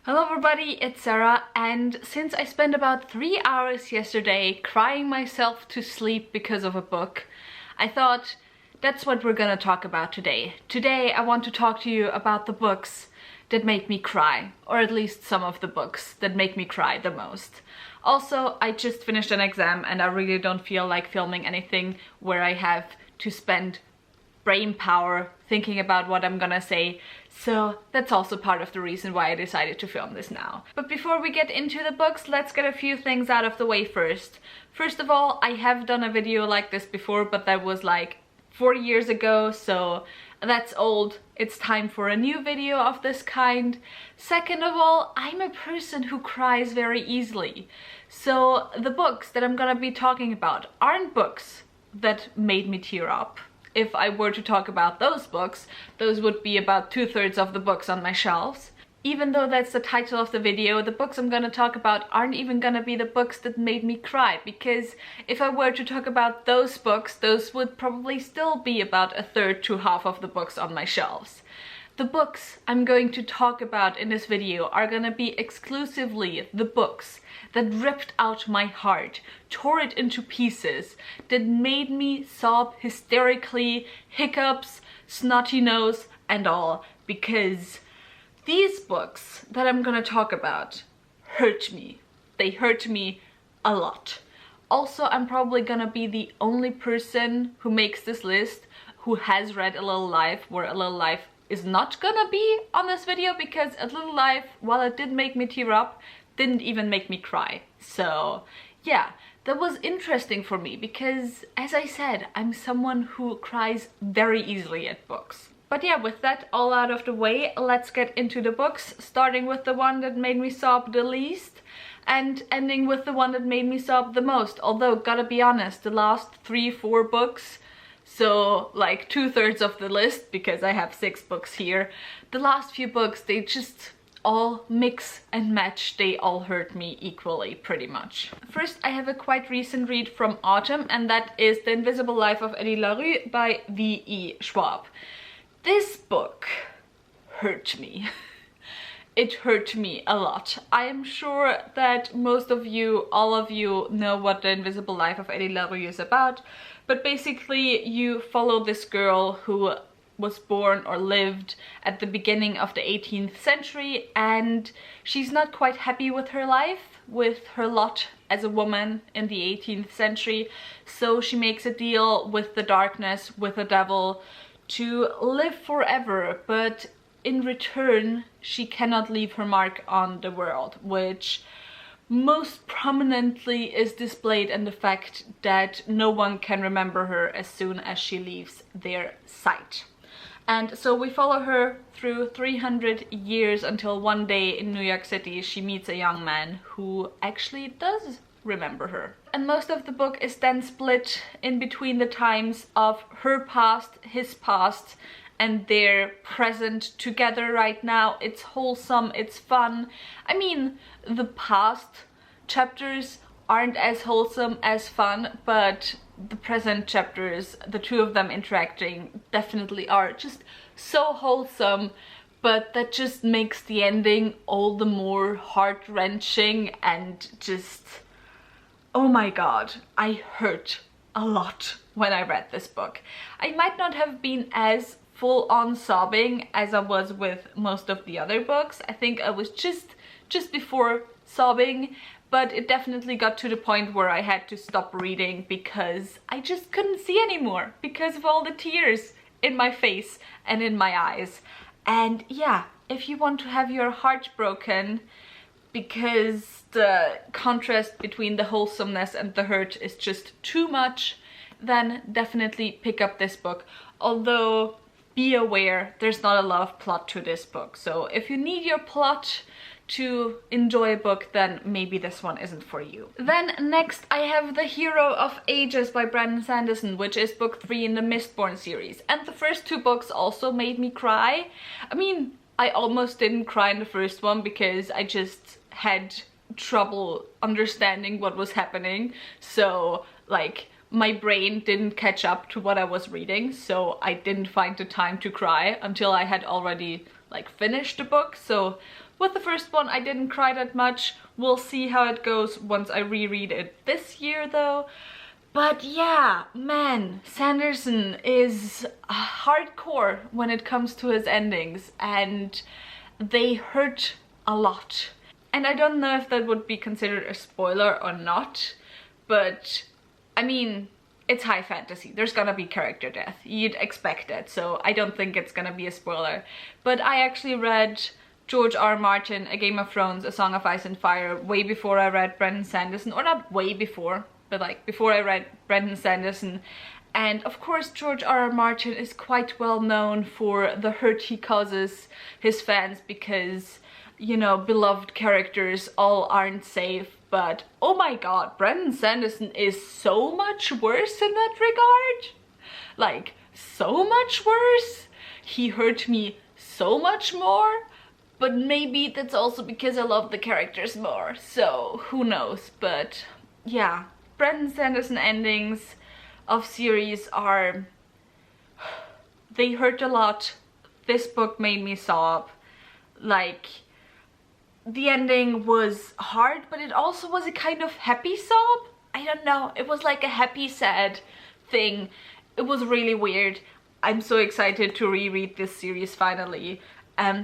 Hello everybody, it's Sarah, and since I spent about 3 hours yesterday crying myself to sleep because of a book, I thought that's what we're gonna talk about today. Today I want to talk to you about the books that make me cry, or at least some of the books that make me cry the most. Also, I just finished an exam and I really don't feel like filming anything where I have to spend brain power thinking about what I'm gonna say, so that's also part of the reason why I decided to film this now. But before we get into the books, let's get a few things out of the way first. First of all, I have done a video like this before, but that was like 4 years ago, so that's old. It's time for a new video of this kind. Second of all, I'm a person who cries very easily. So the books that I'm gonna be talking about aren't books that made me tear up. If I were to talk about those books, those would be about 2/3 of the books on my shelves. Even though that's the title of the video, the books I'm gonna talk about aren't even gonna be the books that made me cry, because if I were to talk about those books, those would probably still be about 1/3 to half of the books on my shelves. The books I'm going to talk about in this video are gonna be exclusively the books that ripped out my heart, tore it into pieces, that made me sob hysterically, hiccups, snotty nose and all, because these books that I'm gonna talk about hurt me. They hurt me a lot. Also, I'm probably gonna be the only person who makes this list who has read A Little Life, where A Little Life is not gonna be on this video, because A Little Life, while it did make me tear up, didn't even make me cry. So yeah, that was interesting for me because, as I said, I'm someone who cries very easily at books. But yeah, with that all out of the way, let's get into the books, starting with the one that made me sob the least and ending with the one that made me sob the most. Although, gotta be honest, the last 3-4 books, so like 2/3 of the list, because I have 6 books here, the last few books, they just all mix and match. They all hurt me equally, pretty much. First, I have a quite recent read from autumn, and that is The Invisible Life of Eddie LaRue by V.E. Schwab. This book hurt me. It hurt me a lot. I am sure that most of you, all of you, know what The Invisible Life of Eddie LaRue is about, but basically you follow this girl who was born or lived at the beginning of the 18th century, and she's not quite happy with her life, with her lot as a woman in the 18th century, so she makes a deal with the darkness, with the devil, to live forever, but in return she cannot leave her mark on the world, which most prominently is displayed in the fact that no one can remember her as soon as she leaves their sight. And so we follow her through 300 years until one day in New York City she meets a young man who actually does remember her. And most of the book is then split in between the times of her past, his past, and their present together right now. It's wholesome, it's fun. I mean, the past chapters aren't as wholesome as fun, but the present chapters, the two of them interacting, definitely are just so wholesome, but that just makes the ending all the more heart-wrenching and just, oh my god, I hurt a lot when I read this book. I might not have been as full-on sobbing as I was with most of the other books. I think I was just before sobbing, but it definitely got to the point where I had to stop reading because I just couldn't see anymore because of all the tears in my face and in my eyes. And yeah, if you want to have your heart broken because the contrast between the wholesomeness and the hurt is just too much, then definitely pick up this book. Although, be aware, there's not a lot of plot to this book. So if you need your plot to enjoy a book, then maybe this one isn't for you. Then next I have The Hero of Ages by Brandon Sanderson, which is book 3 in the Mistborn series. And the first 2 books also made me cry. I mean, I almost didn't cry in the first one because I just had trouble understanding what was happening. So like, my brain didn't catch up to what I was reading, so I didn't find the time to cry until I had already like finished the book. So With the first one, I didn't cry that much. We'll see how it goes once I reread it this year though. But yeah, man, Sanderson is hardcore when it comes to his endings, and they hurt a lot. And I don't know if that would be considered a spoiler or not, but I mean, it's high fantasy. There's gonna be character death. You'd expect it, so I don't think it's gonna be a spoiler. But I actually read George R. R. Martin, A Game of Thrones, A Song of Ice and Fire way before I read Brandon Sanderson, or not way before, but like before I read Brandon Sanderson. And of course George R. R. Martin is quite well known for the hurt he causes his fans because, you know, beloved characters all aren't safe. But oh my god, Brandon Sanderson is so much worse in that regard. Like, so much worse. He hurt me so much more. But maybe that's also because I love the characters more, so who knows. But yeah, Brandon Sanderson endings of series are... they hurt a lot. This book made me sob. Like, the ending was hard, but it also was a kind of happy sob. I don't know, it was like a happy sad thing. It was really weird. I'm so excited to reread this series finally.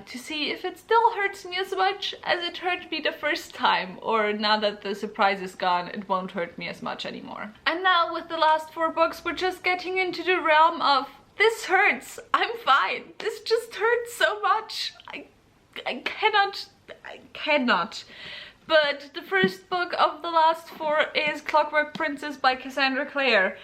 To see if it still hurts me as much as it hurt me the first time, or now that the surprise is gone, it won't hurt me as much anymore. And now with the last 4 books, we're just getting into the realm of this hurts, I'm fine. This just hurts so much. I cannot. But the first book of the last 4 is Clockwork Princess by Cassandra Clare.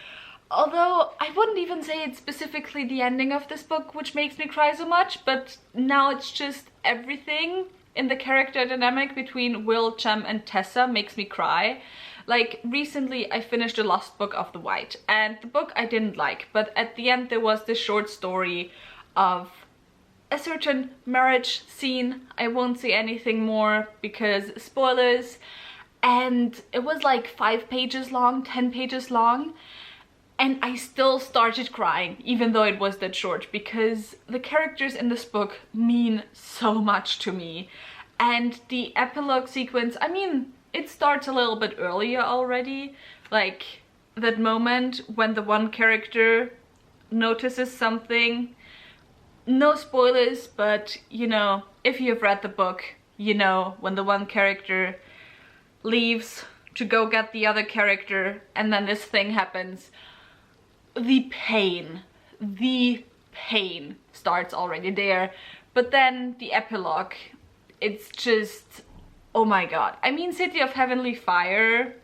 Although I wouldn't even say it's specifically the ending of this book which makes me cry so much, but now it's just everything in the character dynamic between Will, Jem and Tessa makes me cry. Like, recently I finished The Lost Book of the White, and the book I didn't like, but at the end there was this short story of a certain marriage scene. I won't say anything more because spoilers, and it was like 5 pages long, 10 pages long. And I still started crying, even though it was that short, because the characters in this book mean so much to me. And the epilogue sequence, I mean, it starts a little bit earlier already. Like, that moment when the one character notices something. No spoilers, but, you know, if you've read the book, you know, when the one character leaves to go get the other character, and then this thing happens. The pain starts already there. But then the epilogue, it's just, oh my god. I mean, City of Heavenly Fire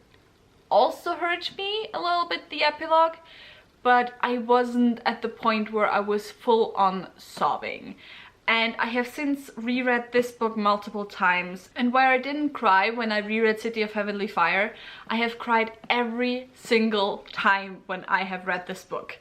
also hurt me a little bit, the epilogue, but I wasn't at the point where I was full on sobbing. And I have since reread this book multiple times, and where I didn't cry when I reread City of Heavenly Fire, I have cried every single time when I have read this book.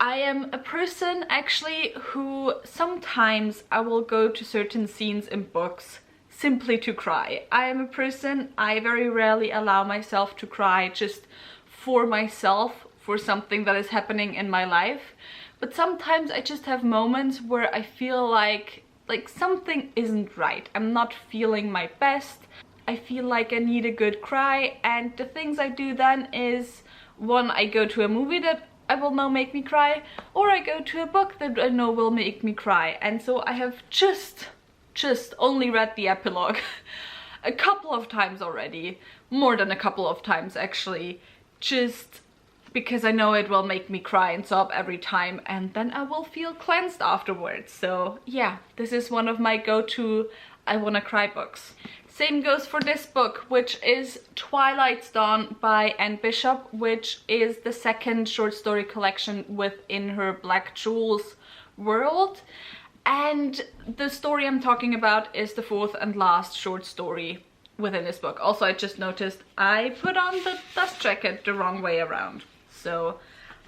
I am a person actually who sometimes I will go to certain scenes in books simply to cry. I am a person, I very rarely allow myself to cry just for myself, for something that is happening in my life. But sometimes I just have moments where I feel like something isn't right. I'm not feeling my best. I feel like I need a good cry, and the things I do then is, one, I go to a movie that I will know make me cry, or I go to a book that I know will make me cry. And so I have just only read the epilogue a couple of times already. More than a couple of times actually. Just because I know it will make me cry and sob every time, and then I will feel cleansed afterwards. So yeah, this is one of my go-to I wanna cry books. Same goes for this book, which is Twilights Dawn by Anne Bishop, which is the 2nd short story collection within her Black Jewels world. And the story I'm talking about is the 4th and last short story within this book. Also, I just noticed I put on the dust jacket the wrong way around. So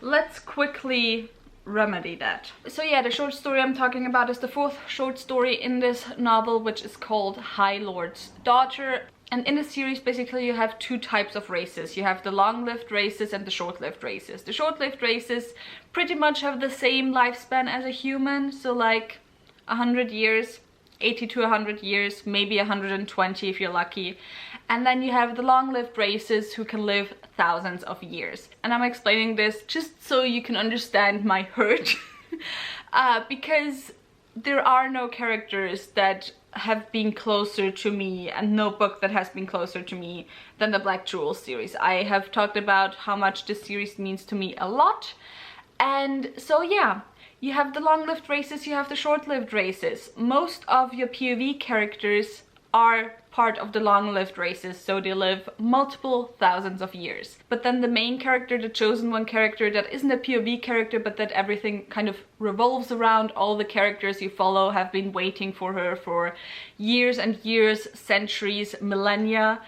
let's quickly remedy that. So yeah, the short story I'm talking about is the 4th short story in this novel, which is called High Lord's Daughter. And in the series, basically, you have 2 types of races. You have the long-lived races and the short-lived races. The short-lived races pretty much have the same lifespan as a human, so like 100 years. 80 to 100 years, maybe 120 if you're lucky. And then you have the long-lived races who can live thousands of years. And I'm explaining this just so you can understand my hurt. Because there are no characters that have been closer to me, and no book that has been closer to me than the Black Jewel series. I have talked about how much this series means to me a lot. And so yeah, you have the long-lived races, you have the short-lived races. Most of your POV characters are part of the long-lived races, so they live multiple thousands of years. But then the main character, the chosen one character, that isn't a POV character, but that everything kind of revolves around, all the characters you follow have been waiting for her for years and years, centuries, millennia,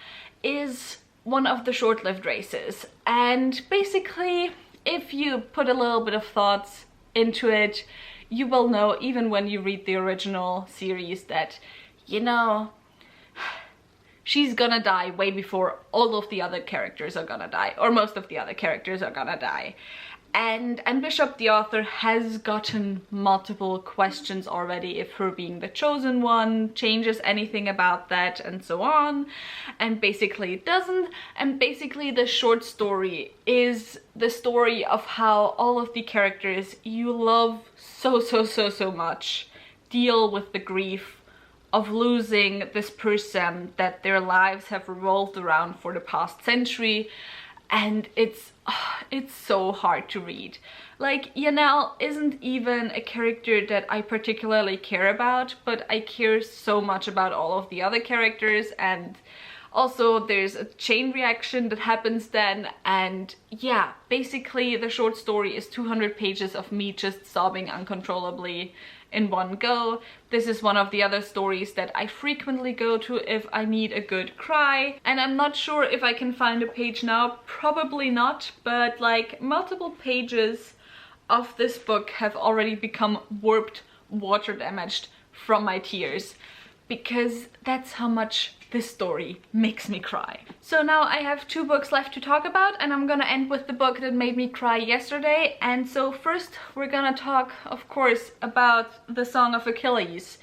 is one of the short-lived races. And basically, if you put a little bit of thoughts into it, you will know, even when you read the original series, that, you know, she's gonna die way before all of the other characters are gonna die, or most of the other characters are gonna die. And Bishop, the author, has gotten multiple questions already if her being the chosen one changes anything about that, and so on. And basically it doesn't. And basically the short story is the story of how all of the characters you love so much deal with the grief of losing this person that their lives have revolved around for the past century. And it's so hard to read. Like, Yanel isn't even a character that I particularly care about, but I care so much about all of the other characters, and also there's a chain reaction that happens then. And yeah, basically the short story is 200 pages of me just sobbing uncontrollably in one go. This is one of the other stories that I frequently go to if I need a good cry. And I'm not sure if I can find a page now, probably not, but like multiple pages of this book have already become warped, water damaged from my tears, because that's how much this story makes me cry. So now I have 2 books left to talk about, and I'm gonna end with the book that made me cry yesterday. And so first we're gonna talk, of course, about the Song of Achilles,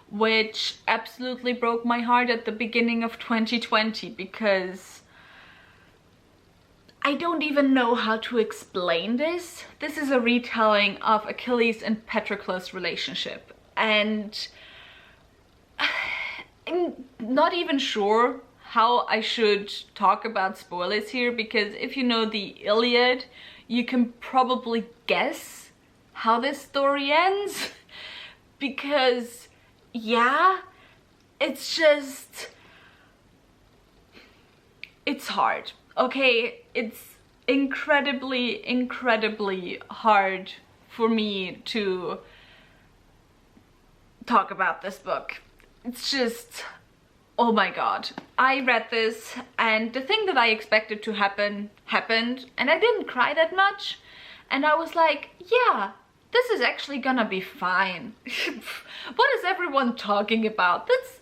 which absolutely broke my heart at the beginning of 2020, because I don't even know how to explain this. This is a retelling of Achilles and Patroclus' relationship, and I'm not even sure how I should talk about spoilers here, because if you know the Iliad, you can probably guess how this story ends. Because yeah, it's just, it's hard. Okay, it's incredibly hard for me to talk about this book. It's just, oh my god. I read this, and the thing that I expected to happen happened, and I didn't cry that much. And I was like, yeah, this is actually gonna be fine. What is everyone talking about? This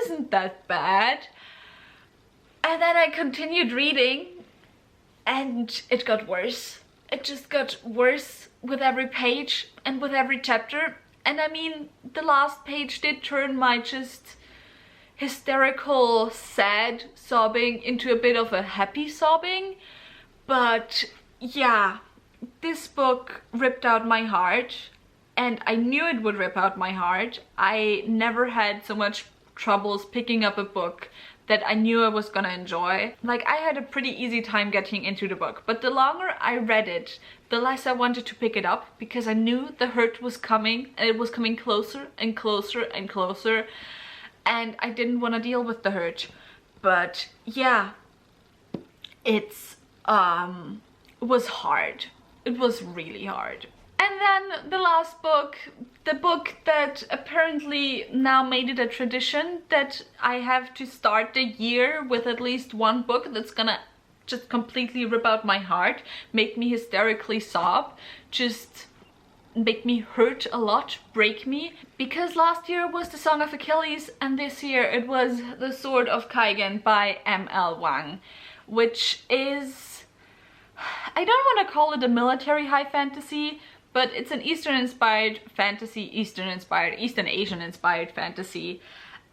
isn't that bad. And then I continued reading, and it got worse. It just got worse with every page and with every chapter. And I mean, the last page did turn my just hysterical, sad sobbing into a bit of a happy sobbing. But yeah, this book ripped out my heart, and I knew it would rip out my heart. I never had so much troubles picking up a book that I knew I was gonna enjoy. Like, I had a pretty easy time getting into the book, but the longer I read it, the less I wanted to pick it up, because I knew the hurt was coming, and it was coming closer and closer and closer, and I didn't want to deal with the hurt. But yeah, it was hard. It was really hard. And then the last book, the book that apparently now made it a tradition that I have to start the year with at least one book that's gonna just completely rip out my heart, make me hysterically sob, just make me hurt a lot, break me. Because last year was the Song of Achilles, and this year it was the Sword of Kaigen by M.L. Wang, which is, I don't want to call it a military high fantasy, but it's an Eastern inspired fantasy, Eastern Asian inspired fantasy.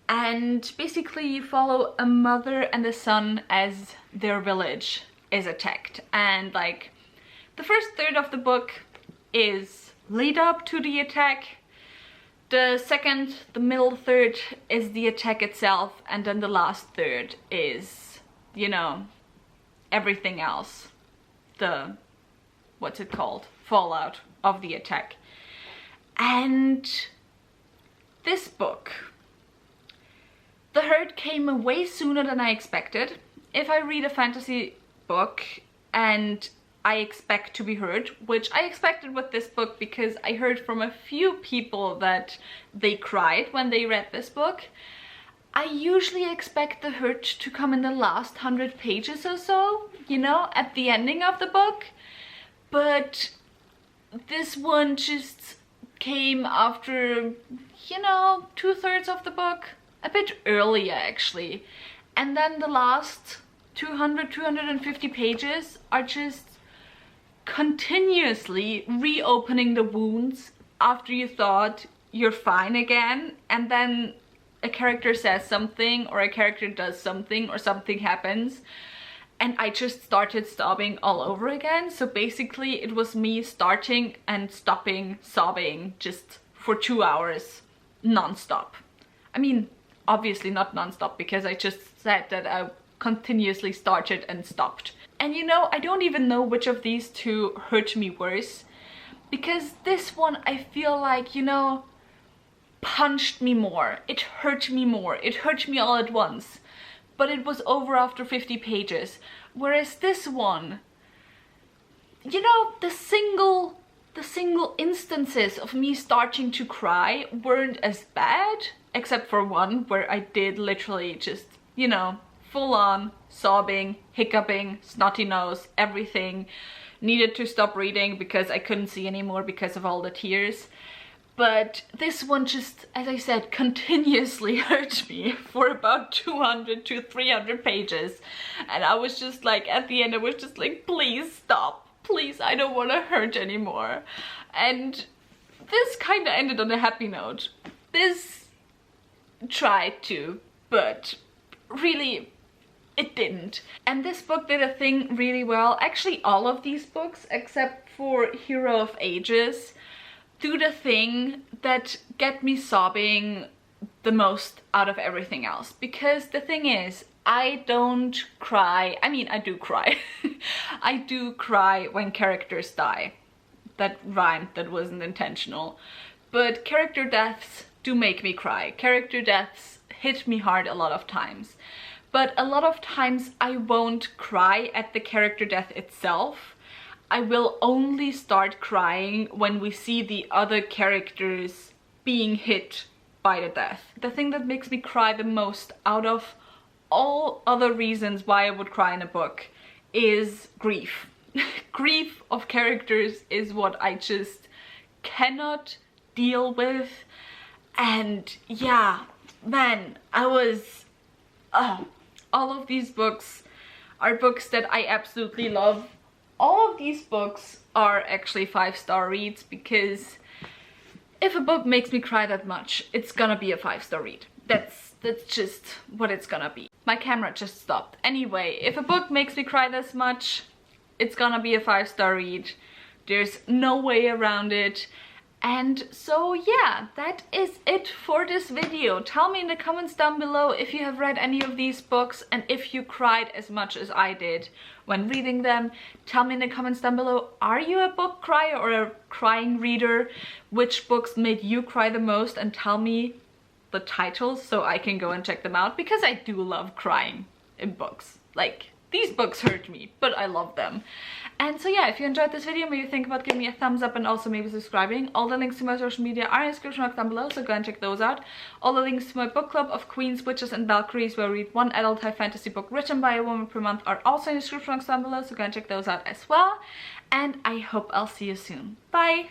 And basically you follow a mother and a son as their village is attacked. And like the first third of the book is lead up to the attack. The second, the middle third is the attack itself. And then the last third is, you know, everything else. The, what's it called? Fallout of the attack. And this book, the hurt came way sooner than I expected. If I read a fantasy book and I expect to be hurt, which I expected with this book because I heard from a few people that they cried when they read this book, I usually expect the hurt to come in the last 100 pages or so, you know, at the ending of the book. But this one just came after, you know, 2/3 of the book. A bit earlier actually. And then the last 250 pages are just continuously reopening the wounds after you thought you're fine again, and then a character says something or a character does something or something happens and I just started sobbing all over again. So basically it was me starting and stopping sobbing just for 2 hours non-stop. I mean, obviously not non-stop because I just said that I continuously started and stopped. And you know, I don't even know which of these two hurt me worse, because this one I feel like, you know, punched me more. It hurt me more. It hurt me all at once. But it was over after 50 pages. Whereas this one, you know, the single instances of me starting to cry weren't as bad, except for one where I did literally just, you know, full on sobbing, hiccuping, snotty nose, everything. Needed to stop reading because I couldn't see anymore because of all the tears. But this one just, as I said, continuously hurt me for about 200 to 300 pages. And I was just like, at the end I was just like, please stop. Please, I don't want to hurt anymore. And this kind of ended on a happy note. This tried to, but really it didn't. And this book did a thing really well. Actually, all of these books, except for Hero of Ages, do the thing that get me sobbing the most out of everything else. Because the thing is, I don't cry. I mean, I do cry. I do cry when characters die. That rhymed, that wasn't intentional. But character deaths do make me cry. Character deaths hit me hard a lot of times. But a lot of times I won't cry at the character death itself. I will only start crying when we see the other characters being hit by the death. The thing that makes me cry the most out of all other reasons why I would cry in a book is grief. Grief of characters is what I just cannot deal with. And yeah, man, I was... all of these books are books that I absolutely love. All of these books are actually 5-star reads, because if a book makes me cry that much, it's gonna be a 5-star read. That's just what it's gonna be. My camera just stopped. Anyway, if a book makes me cry this much, it's gonna be a 5-star read. There's no way around it. And so yeah, that is it for this video. Tell me in the comments down below if you have read any of these books and if you cried as much as I did when reading them. Tell me in the comments down below, are you a book crier or a crying reader? Which books made you cry the most? And tell me the titles so I can go and check them out, because I do love crying in books. Like, these books hurt me, but I love them. And so yeah, if you enjoyed this video, maybe think about giving me a thumbs up and also maybe subscribing. All the links to my social media are in the description box down below, so go and check those out. All the links to my book club of Queens, Witches and Valkyries, where I read one adult high fantasy book written by a woman per month, are also in the description box down below, so go and check those out as well. And I hope I'll see you soon. Bye!